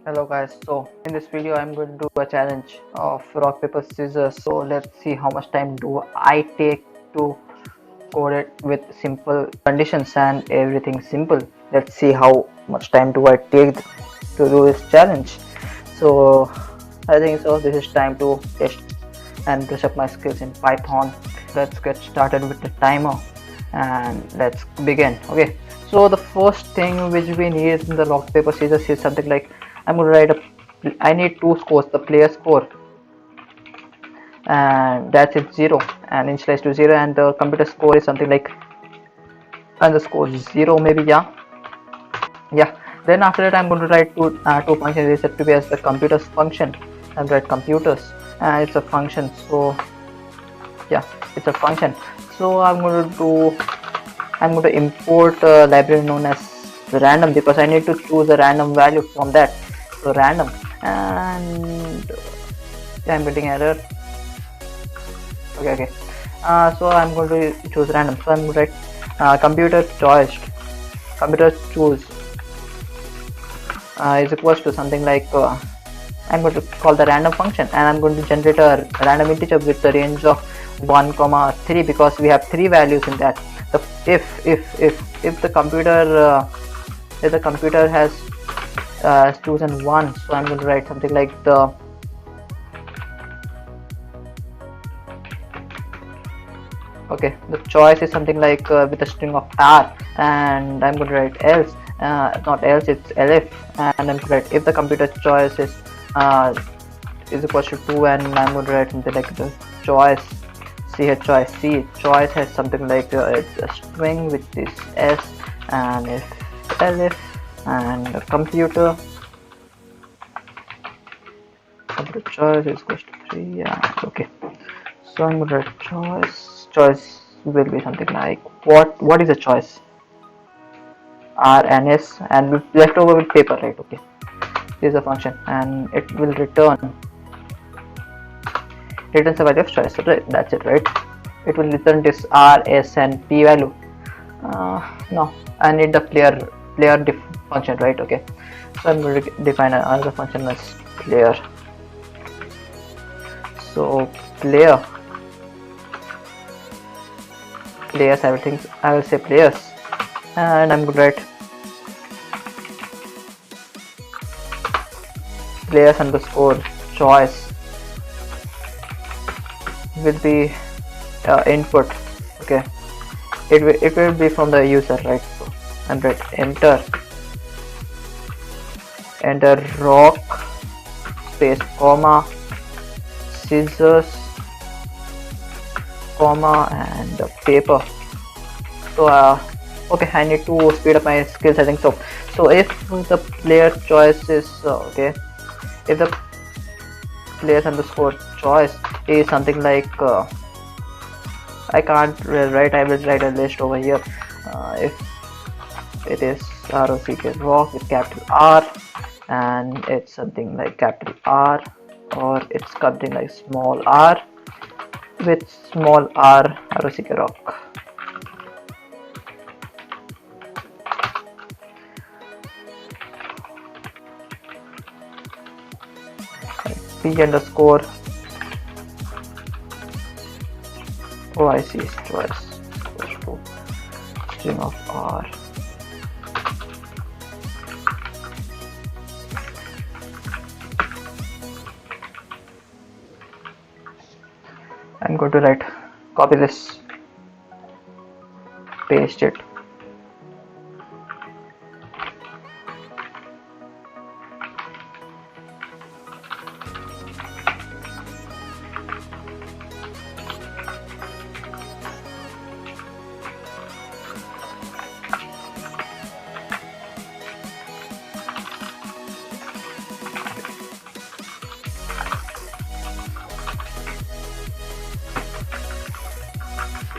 Hello guys, so in this video I'm going to do a challenge of rock paper scissors. So let's see how much time do I take to code it with simple conditions and everything simple. Let's see how much time do I take to do this challenge. So I think so this is time to test and brush up my skills in Python. Let's get started with the timer and let's begin. Okay, so the first thing which we need in the rock paper scissors is something like I'm going to write I need two scores, the player score, and that's it 0 and initialize to 0, and the computer score is something like underscore 0 maybe. Yeah, then after that I'm going to write two functions reset to be as the computers function. I'm write computers and it's a function, so yeah, it's a function. So I'm going to import a library known as random because I need to choose a random value from that. So random, and yeah, I'm getting error. Okay. So I'm going to choose random. So I'm going to write computer choose is equals to something like I'm going to call the random function, and I'm going to generate a random integer with the range of 1,3 because we have three values in that. The if the computer has chosen 1, so I'm going to write something like the choice is something like with a string of r, and I'm going to write else, not else, it's elif, and I'm going to write if the computer choice is equals to 2, and I'm going to write something like the choice choice has something like it's a string with this s, and if elif and the computer choice is equals to 3. Yeah, okay. So I'm going to write choice will be something like what is a choice, r and s, and left over with paper, right? Okay, this is a function and it will returns a value of choice, right? That's it, right? It will return this r, s and p value. No, I need the player function, right? Okay, so I'm going to define another function as player. So players, everything I will say players, and I'm going to write players underscore choice will be input. Okay, it will be from the user, right? So I'm going to enter rock space comma scissors comma and paper. So okay, I need to speed up my skill setting. So if the player choice is okay, if the players underscore choice is something like I can't write, I will write a list over here. If it is rock with capital R, and it's something like capital R, or it's something like small r with small r rock. P underscore I see choice equals to string of r. I'm going to copy this, paste it.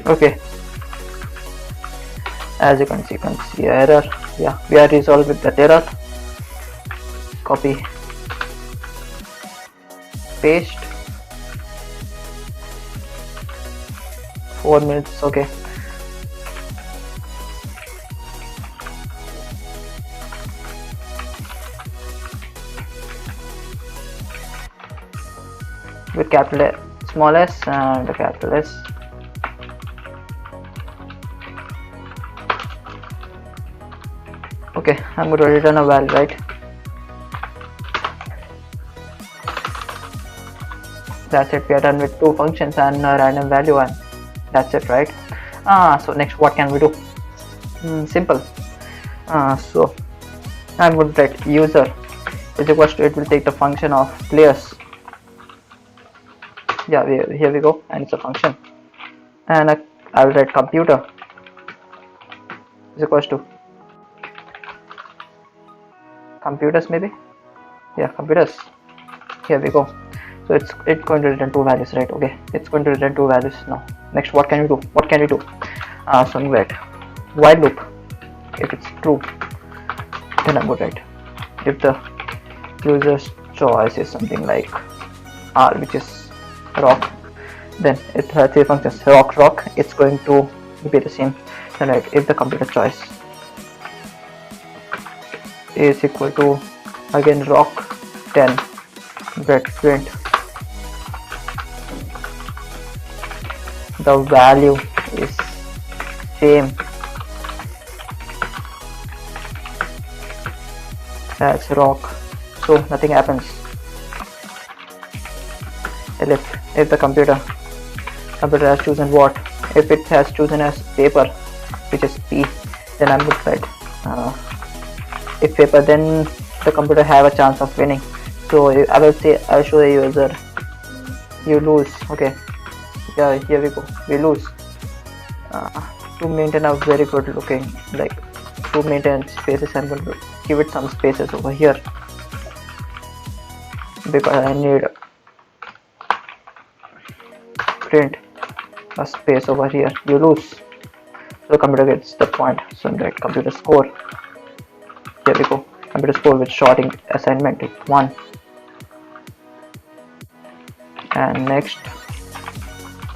Okay, as you can see error. Yeah, we are resolved with that error. Copy, paste, 4 minutes. Okay, with capital small s and a capital S. Okay, I'm going to return a value, right? That's it. We are done with two functions and a random value, and that's it, right? So next, what can we do? Simple. So I'm going to write user is equals to, it will take the function of players. Yeah, here we go, and it's a function. And I will write computer is equals to computers, maybe. Yeah, computers. Here we go. So it's going to return two values, right? Okay, it's going to return two values now. Next, what can we do? So I'm going to write while loop. If it's true, then I'm going to write if the user's choice is something like R, which is rock, then it has three functions: rock. It's going to be the same. Then right, if the computer choice is equal to again rock, then get print the value is same as rock, so nothing happens. If the computer has chosen what? If it has chosen as paper, which is P, then I'm going to write if paper, then the computer have a chance of winning. So I will say, I'll show the user, you lose. Okay, yeah, here we go, we lose. To maintain a very good looking, like to maintain spaces, I'm going to give it some spaces over here because I need print a space over here. You lose, so computer gets the point. So I'm write computer score. Here we go, computer score with sorting assignment 1. And next,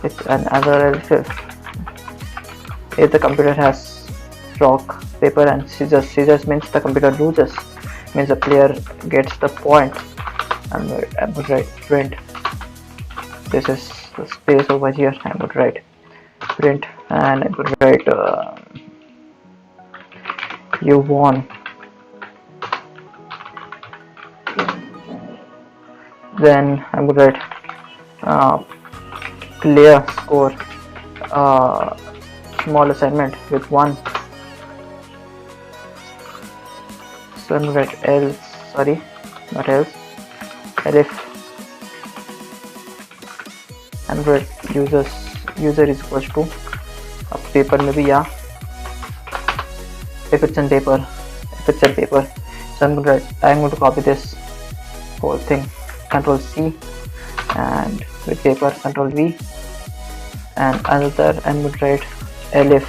it's another elif. If the computer has rock, paper and scissors, means the computer loses, means the player gets the point. I'm going to write print, this is the space over here. I'm going to write print, and I'm going to write you won. Then I'm going to write player score, small assignment with 1. So I'm going to write else, sorry, not else, elif. I'm going to write user is equals to a paper, maybe, yeah, if it's in paper. So I'm going to copy this whole thing, Control C, and with paper Control V, and another I'm going to write elif.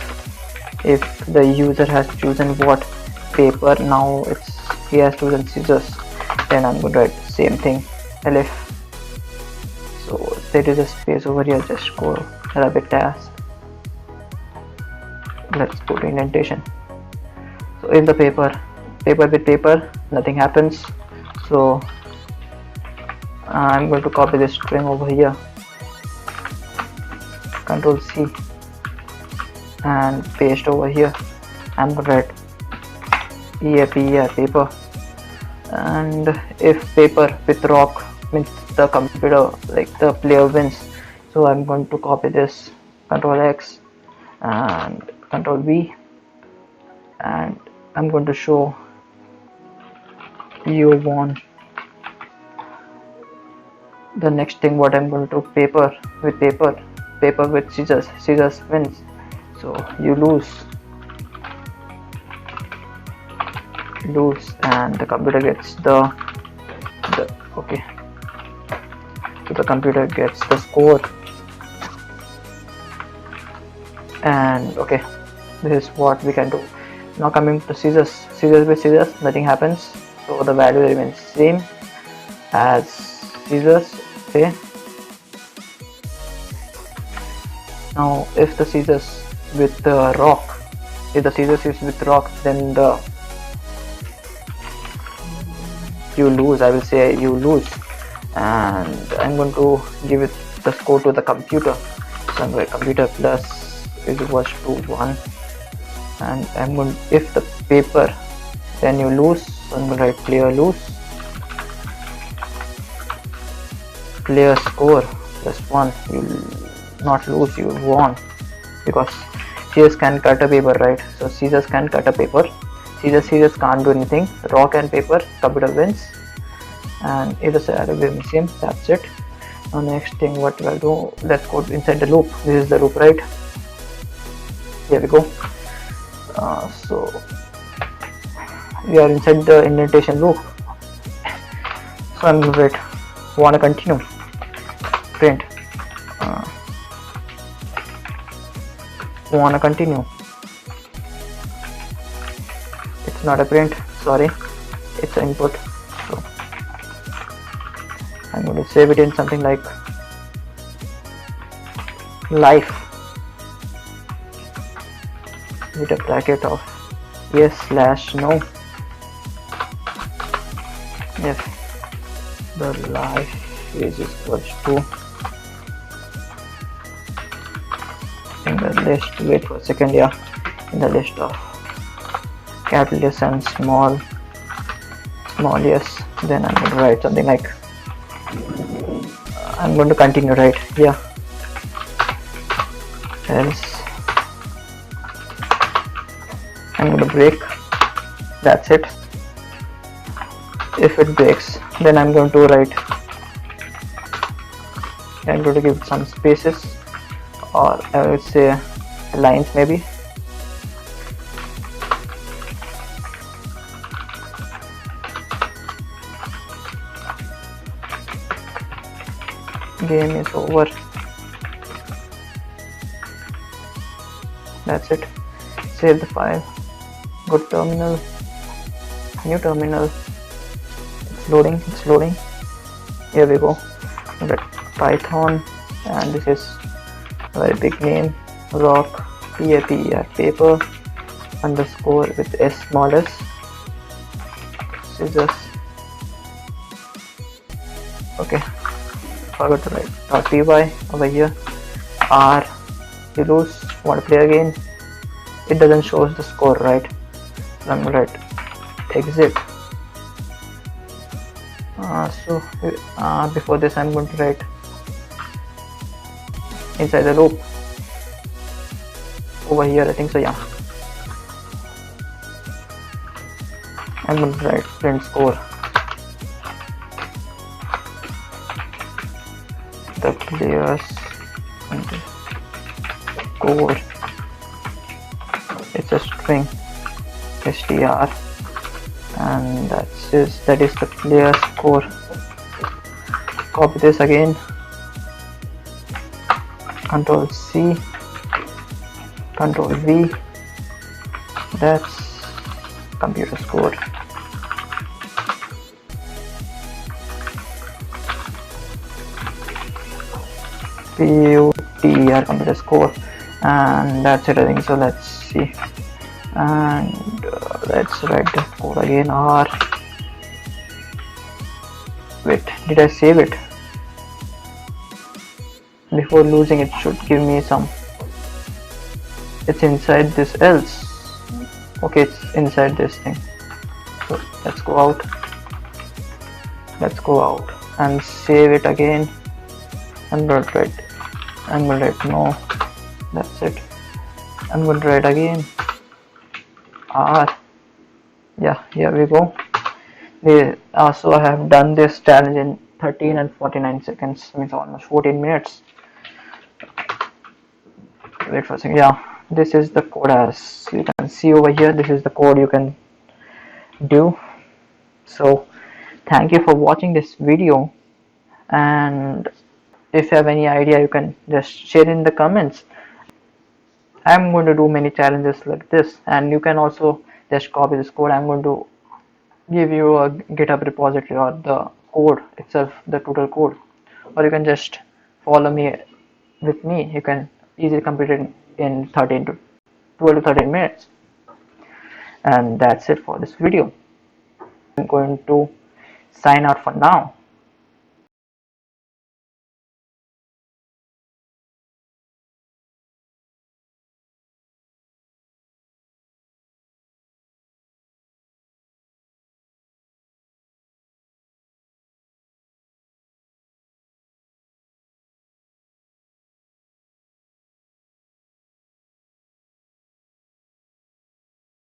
If the user has chosen what? Paper. Now he has chosen scissors, then I'm going to write the same thing, elif. So there is a space over here, just go rabbit task. Let's put indentation. So if the paper with paper, nothing happens. So I'm going to copy this string over here, Control C, and paste over here. I'm going to write paper. And if paper with rock, means the computer, like the player wins. So I'm going to copy this, Control X and Control V, and I'm going to show you won. The next thing, what I'm going to do, paper with scissors wins. So you lose, and the computer gets the okay. So the computer gets the score, and okay, this is what we can do. Now coming to scissors with scissors, nothing happens. So the value remains same as scissors. Okay. Now if the scissors with rock, then you lose. I will say you lose. and I'm going to give it the score to the computer. So I'm going to computer plus is equals to 1, and I'm going to, if the paper then you lose, so I'm going to write player lose, player score plus 1, you not lose, you won, because scissors can cut a paper, right? So scissors can cut a paper, scissors can't do anything, rock and paper, computer wins, and it is a museum. That's it. Now next thing what we'll do, let's go inside the loop. This is the loop, right? Here we go. So we are inside the indentation loop. So I'm going to write wanna continue, print wanna continue. It's not a print, sorry, it's an input. So I'm going to save it in something like life with a bracket of yes/no if the life is equals to, in the list, wait for a second, yeah, in the list of capital S and small yes, then I'm going to write something like I'm going to continue, right? Yeah, else I'm going to break. That's it. If it breaks, then I'm going to write, I'm going to give some spaces, or I would say lines maybe. Game is over. That's it. Save the file. Go to terminal. New terminal. It's loading. Here we go. Get Python, and this is a very big name. Rock paper underscore with s small s. Scissors. Okay. Forgot to write .py over here. R, you lose, want to play again, it doesn't show us the score, right? So I'm going to write exit. Before this I'm going to write inside the loop over here, I think so, yeah. I'm going to write print score. The players score, it's a string str, and that is the player score. Copy this again, Control C, Control V, that's computer score. PUTER computer score, and that's it, I think so. Let's see, and let's write the code again. R, wait, did I save it? Before losing it should give me some, it's inside this else. Okay, it's inside this thing. So let's go out and save it again. I'm going to write no, that's it. I'm going to write again R, yeah, here we go. So I have done this challenge in 13 and 49 seconds, means almost 14 minutes. Wait for a second, yeah, this is the code as you can see over here. This is the code you can do. So thank you for watching this video, and if you have any idea you can just share in the comments. I'm going to do many challenges like this, and you can also just copy this code. I'm going to give you a GitHub repository or the code itself, the total code, or you can just follow me with me. You can easily complete it in 12 to 13 minutes. And that's it for this video. I'm going to sign out for now.